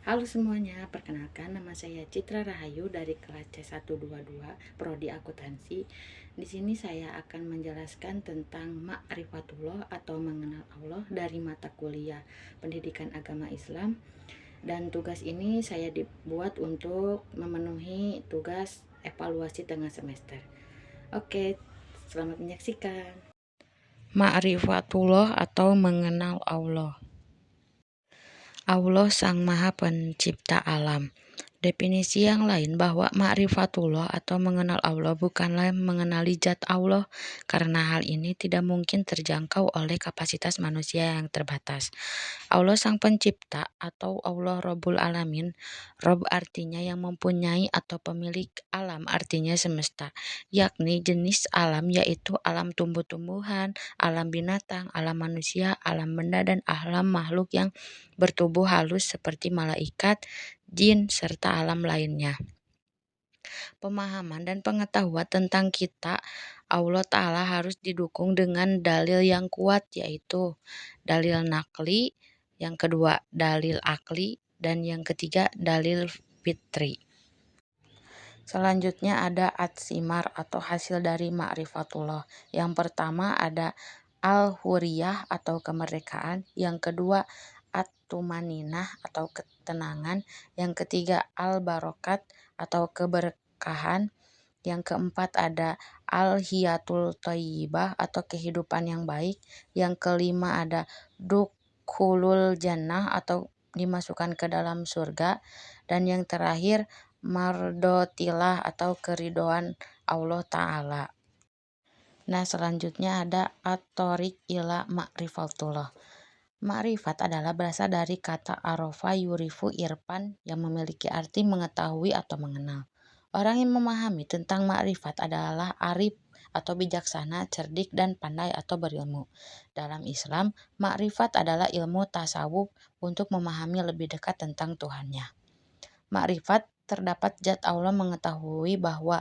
Halo semuanya, perkenalkan nama saya Citra Rahayu dari kelas C122 Prodi Akuntansi. Di sini saya akan menjelaskan tentang Ma'rifatullah atau mengenal Allah dari mata kuliah Pendidikan Agama Islam. Dan tugas ini saya dibuat untuk memenuhi tugas evaluasi tengah semester. Oke, selamat menyaksikan. Ma'rifatullah atau mengenal Allah. Allah Sang Maha Pencipta alam. Definisi yang lain bahwa ma'rifatullah atau mengenal Allah bukanlah mengenali zat Allah, karena hal ini tidak mungkin terjangkau oleh kapasitas manusia yang terbatas. Allah Sang Pencipta atau Allah Rabbul Alamin. Rob artinya yang mempunyai atau pemilik, alam artinya semesta, yakni jenis alam yaitu alam tumbuh-tumbuhan, alam binatang, alam manusia, alam benda, dan alam makhluk yang bertubuh halus seperti malaikat, jin, serta alam lainnya. Pemahaman dan pengetahuan tentang kita Allah Ta'ala harus didukung dengan dalil yang kuat, yaitu dalil nakli, yang kedua dalil akli, dan yang ketiga dalil fitri. Selanjutnya ada atsimar atau hasil dari ma'rifatullah. Yang pertama ada al-huriyah atau kemerdekaan, yang kedua at-tumaninah atau ketenangan, yang ketiga al-barokat atau keberkahan, yang keempat ada al-hiyatul thayyibah atau kehidupan yang baik, yang kelima ada dukhulul jannah atau dimasukkan ke dalam surga, dan yang terakhir mardotilah atau keridoan Allah Ta'ala. Nah, selanjutnya ada at-thoriq ila ma'rifatullah. Ma'rifat adalah berasal dari kata arofa yurifu irfan yang memiliki arti mengetahui atau mengenal. Orang yang memahami tentang ma'rifat adalah arif atau bijaksana, cerdik, dan pandai atau berilmu. Dalam Islam, ma'rifat adalah ilmu tasawuf untuk memahami lebih dekat tentang Tuhannya. Ma'rifat terdapat zat Allah, mengetahui bahwa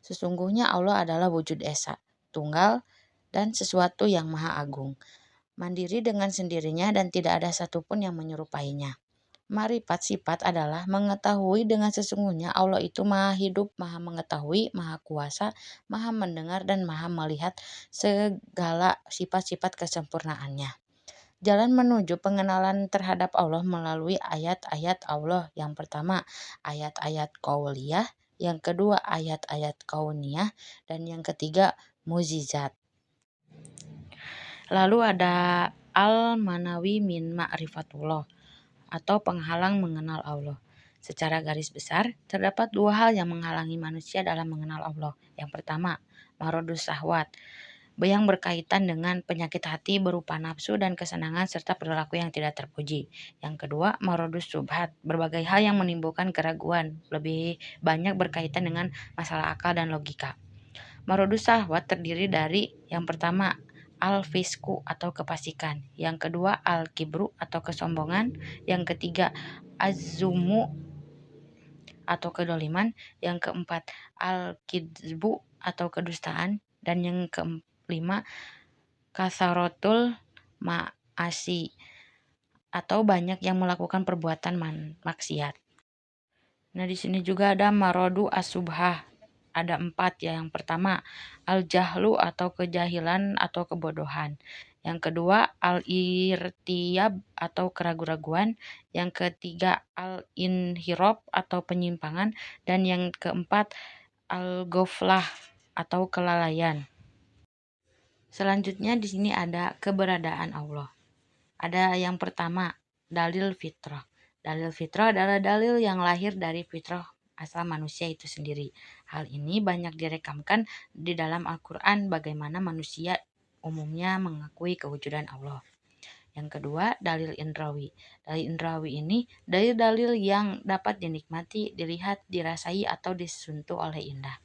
sesungguhnya Allah adalah wujud esa, tunggal, dan sesuatu yang maha agung, mandiri dengan sendirinya dan tidak ada satupun yang menyerupainya. Ma'rifat sifat adalah mengetahui dengan sesungguhnya Allah itu maha hidup, maha mengetahui, maha kuasa, maha mendengar, dan maha melihat segala sifat-sifat kesempurnaannya. Jalan menuju pengenalan terhadap Allah melalui ayat-ayat Allah. Yang pertama, ayat-ayat qauliyah, yang kedua ayat-ayat kauniyah, dan yang ketiga mukjizat. Lalu ada al-manawi min ma'rifatullah atau penghalang mengenal Allah. Secara garis besar, terdapat dua hal yang menghalangi manusia dalam mengenal Allah. Yang pertama, marodus syahwat, yang berkaitan dengan penyakit hati berupa nafsu dan kesenangan serta perilaku yang tidak terpuji. Yang kedua, marodus subhat, berbagai hal yang menimbulkan keraguan, lebih banyak berkaitan dengan masalah akal dan logika. Marodus syahwat terdiri dari yang pertama, al-fisku atau kefasikan, yang kedua al-kibru atau kesombongan, yang ketiga az-zumu atau kedoliman, yang keempat al-kidzbu atau kedustaan, dan yang kelima kasarotul ma'asi atau banyak yang melakukan perbuatan maksiat. Nah, di sini juga ada marodu asubhah. Ada 4 ya. Yang pertama, al-jahlu atau kejahilan atau kebodohan. Yang kedua, al-irtiyab atau keraguan-raguan. Yang ketiga, al-inhirab atau penyimpangan. Dan yang keempat, al-ghaflah atau kelalaian. Selanjutnya di sini ada keberadaan Allah. Ada yang pertama, dalil fitrah. Dalil fitrah adalah dalil yang lahir dari fitrah asal manusia itu sendiri. Hal ini banyak direkamkan di dalam Al-Quran bagaimana manusia umumnya mengakui kewujudan Allah. Yang kedua, dalil indrawi. Dalil indrawi ini dalil-dalil yang dapat dinikmati, dilihat, dirasai, atau disentuh oleh indera.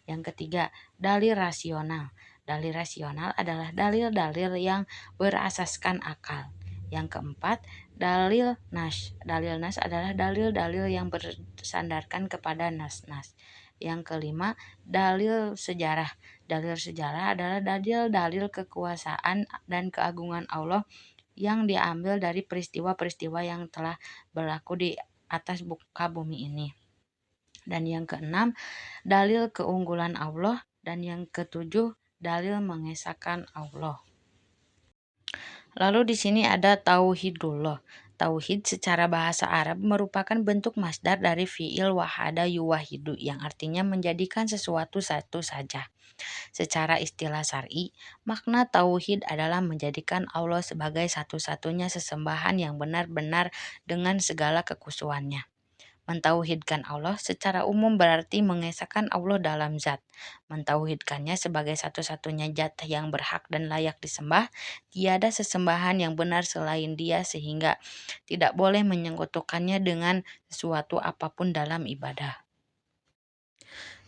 Yang ketiga, dalil rasional. Dalil rasional adalah dalil-dalil yang berasaskan akal. Yang keempat, dalil nas. Dalil nas adalah dalil-dalil yang bersandarkan kepada nas-nas. Yang kelima, dalil sejarah. Dalil sejarah adalah dalil-dalil kekuasaan dan keagungan Allah yang diambil dari peristiwa-peristiwa yang telah berlaku di atas muka bumi ini. Dan yang keenam, dalil keunggulan Allah. Dan yang ketujuh, dalil mengesahkan Allah. Lalu di sini ada tauhidullah. Tauhid secara bahasa Arab merupakan bentuk masdar dari fi'il wahada yuwahidu yang artinya menjadikan sesuatu satu saja. Secara istilah syar'i, makna tauhid adalah menjadikan Allah sebagai satu-satunya sesembahan yang benar-benar dengan segala kekhusuannya. Mentauhidkan Allah secara umum berarti mengesahkan Allah dalam zat. Mentauhidkannya sebagai satu-satunya zat yang berhak dan layak disembah, tiada sesembahan yang benar selain Dia sehingga tidak boleh menyekutukannya dengan sesuatu apapun dalam ibadah.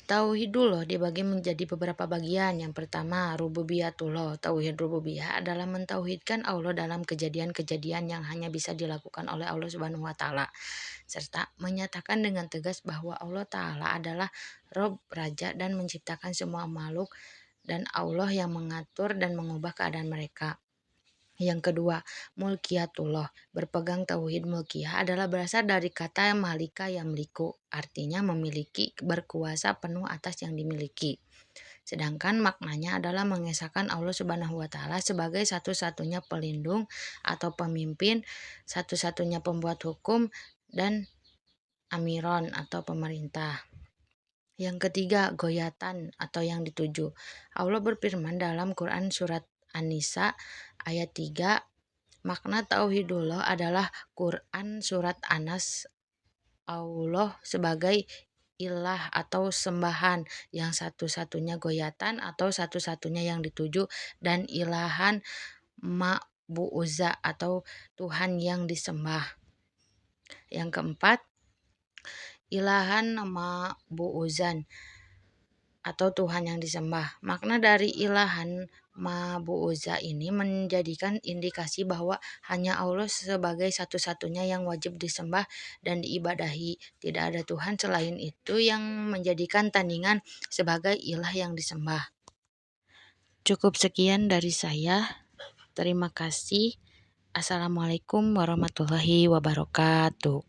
Tauhidullah dibagi menjadi beberapa bagian. Yang pertama, rububiyatullah. Tauhid rububiyah adalah mentauhidkan Allah dalam kejadian-kejadian yang hanya bisa dilakukan oleh Allah Subhanahu wa taala, serta menyatakan dengan tegas bahwa Allah taala adalah Rabb, raja dan menciptakan semua makhluk dan Allah yang mengatur dan mengubah keadaan mereka. Yang kedua, mulkiyatullah. Berpegang tauhid mulkiyah adalah berasal dari kata malika yamliku, artinya memiliki, berkuasa penuh atas yang dimiliki. Sedangkan maknanya adalah mengesahkan Allah Subhanahu wa taala sebagai satu-satunya pelindung atau pemimpin, satu-satunya pembuat hukum dan amiron atau pemerintah. Yang ketiga, goyatan atau yang dituju. Allah berfirman dalam Quran surat An-Nisa ayat 3, makna tauhidullah adalah Quran surat Anas, Allah sebagai ilah atau sembahan yang satu-satunya goyatan atau satu-satunya yang dituju, dan ilahan ma'bu'uza atau Tuhan yang disembah. Yang keempat, ilahan ma'bu'uzan atau Tuhan yang disembah. Makna dari ilahan ma'bu'uza ini menjadikan indikasi bahwa hanya Allah sebagai satu-satunya yang wajib disembah dan diibadahi. Tidak ada Tuhan selain itu yang menjadikan tandingan sebagai ilah yang disembah. Cukup sekian dari saya. Terima kasih. Assalamualaikum warahmatullahi wabarakatuh.